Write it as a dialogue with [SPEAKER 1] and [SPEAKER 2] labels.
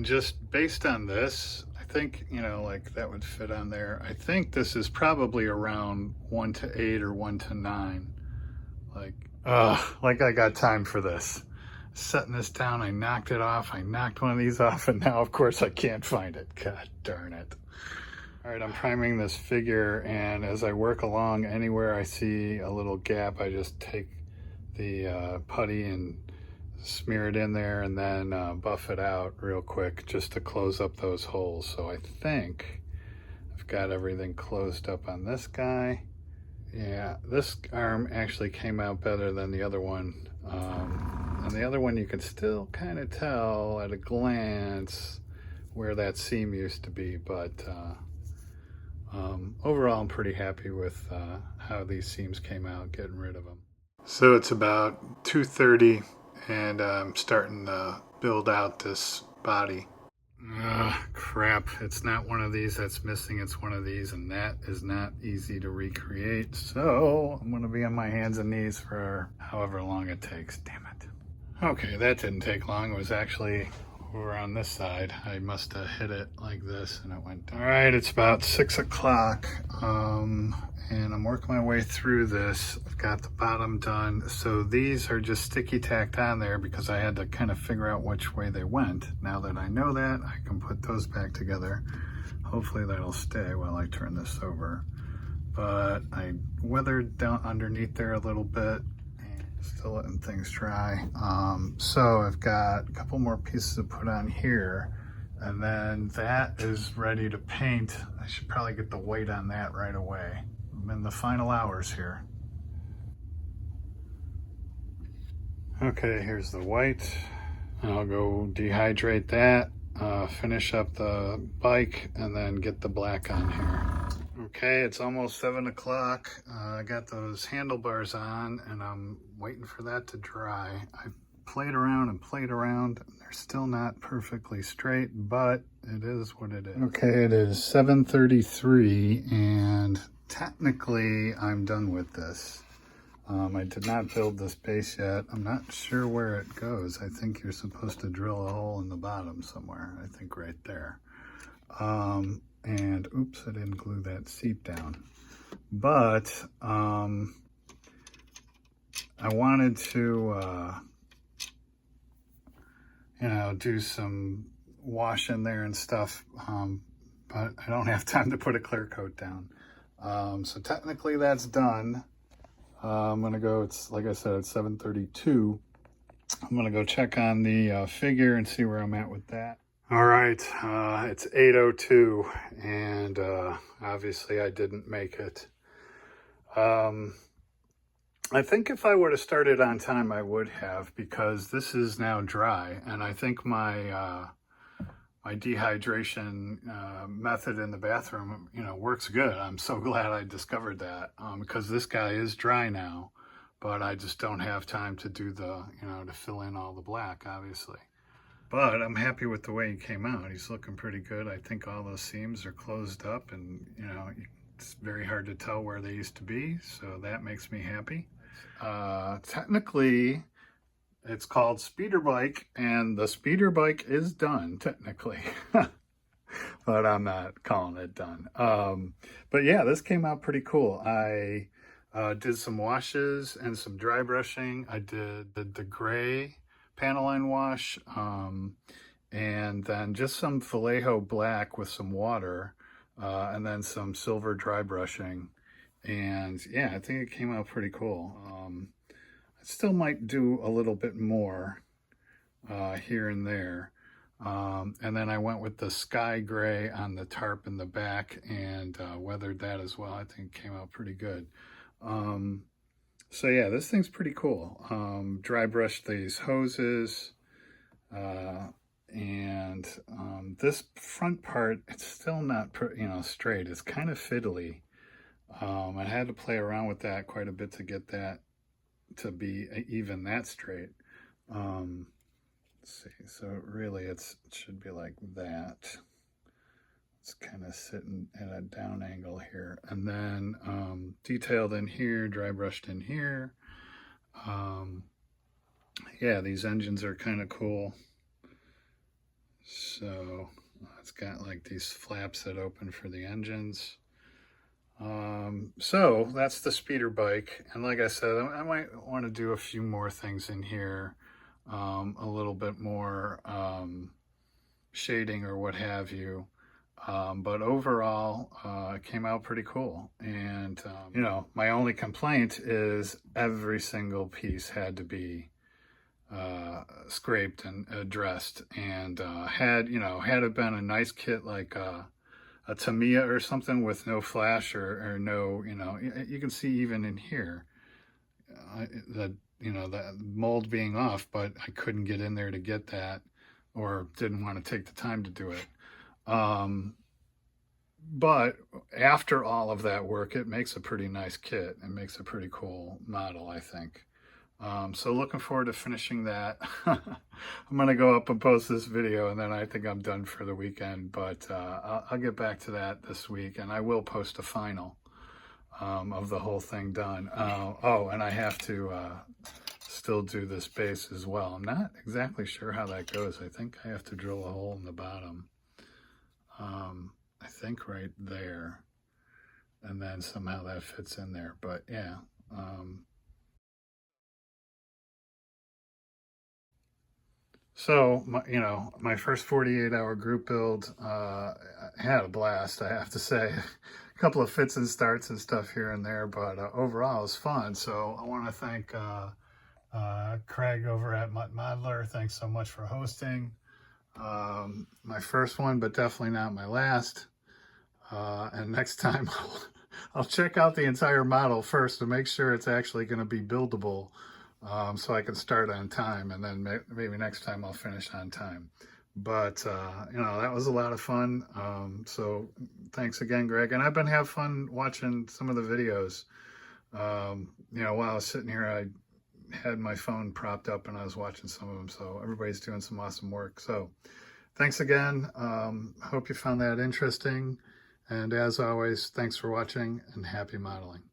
[SPEAKER 1] And just based on this, I think, like that would fit on there. I think this is probably around 1 to 8 or 1 to 9. Like I got time for this. Setting this down, I knocked it off. I knocked one of these off, and now, of course, I can't find it. God darn it. All right, I'm priming this figure, and as I work along, anywhere I see a little gap, I just take the putty and smear it in there, and then buff it out real quick just to close up those holes. So I think I've got everything closed up on this guy. Yeah, this arm actually came out better than the other one. And the other one you can still kind of tell at a glance where that seam used to be, but overall I'm pretty happy with how these seams came out, getting rid of them. So it's about 2:30 and I'm starting to build out this body. Crap, it's not one of these that's missing, it's one of these, and that is not easy to recreate. So I'm gonna be on my hands and knees for however long it takes. Damn it. Okay, that didn't take long. It was actually over on this side. I must have hit it like this and it went down. All right, it's about 6 o'clock. And I'm working my way through this. I've got the bottom done. So these are just sticky tacked on there because I had to kind of figure out which way they went. Now that I know that, I can put those back together. Hopefully that'll stay while I turn this over. But I weathered down underneath there a little bit and still letting things dry. So I've got a couple more pieces to put on here. And then that is ready to paint. I should probably get the white on that right away. I'm in the final hours here. Okay, here's the white. I'll go dehydrate that, finish up the bike, and then get the black on here. Okay, it's almost 7 o'clock. I got those handlebars on, and I'm waiting for that to dry. I played around and played around. They're still not perfectly straight, but it is what it is. Okay, it is 7:33, and technically I'm done with this. I did not build this base yet. I'm not sure where it goes. I think you're supposed to drill a hole in the bottom somewhere. I think right there. And oops, I didn't glue that seat down. But I wanted to do some wash in there and stuff, but I don't have time to put a clear coat down. So technically that's done. I'm gonna go, it's like I said, it's 7:32. I'm gonna go check on the figure and see where I'm at with that. All right, it's 8:02, and obviously I didn't make it. I think if I would have started on time, I would have, because this is now dry, and I think my my dehydration method in the bathroom, works good. I'm so glad I discovered that, because this guy is dry now, but I just don't have time to do the, to fill in all the black, obviously. But I'm happy with the way he came out. He's looking pretty good. I think all those seams are closed up, and, it's very hard to tell where they used to be, so that makes me happy. Technically, it's called Speeder Bike, and the Speeder Bike is done, technically. But I'm not calling it done. But yeah, this came out pretty cool. I did some washes and some dry brushing. I did the gray panel line wash, and then just some Vallejo black with some water, and then some silver dry brushing. And yeah, I think it came out pretty cool. I still might do a little bit more here and there. And then I went with the sky gray on the tarp in the back and weathered that as well. I think it came out pretty good. So yeah, this thing's pretty cool. Dry brushed these hoses, and this front part, it's still not straight. It's kind of fiddly. I had to play around with that quite a bit to get that to be even that straight. Let's see, so really it should be like that. It's kind of sitting at a down angle here, and then detailed in here, dry brushed in here. Yeah, these engines are kind of cool. So it's got like these flaps that open for the engines. So that's the speeder bike. And like I said, I might want to do a few more things in here, a little bit more shading or what have you. But overall, it came out pretty cool. And, you know, my only complaint is every single piece had to be scraped and addressed. And had it been a nice kit like a Tamiya or something with no flash or no, you can see even in here that, the mold being off, but I couldn't get in there to get that, or didn't want to take the time to do it. But after all of that work, it makes a pretty nice kit. It makes a pretty cool model, I think. So looking forward to finishing that. I'm going to go up and post this video, and then I think I'm done for the weekend. But I'll get back to that this week, and I will post a final of the whole thing done. Oh, and I have to still do this base as well. I'm not exactly sure how that goes. I think I have to drill a hole in the bottom. I think right there, and then somehow that fits in there. But yeah. So, my first 48-hour group build had a blast, I have to say. A couple of fits and starts and stuff here and there, but overall it was fun. So I want to thank Craig over at Mutt Modeler. Thanks so much for hosting my first one, but definitely not my last. And next time I'll check out the entire model first to make sure it's actually going to be buildable. So I can start on time, and then maybe next time I'll finish on time. But, that was a lot of fun. So thanks again, Greg. And I've been having fun watching some of the videos. While I was sitting here, I had my phone propped up and I was watching some of them. So everybody's doing some awesome work. So thanks again. Hope you found that interesting. And as always, thanks for watching, and happy modeling.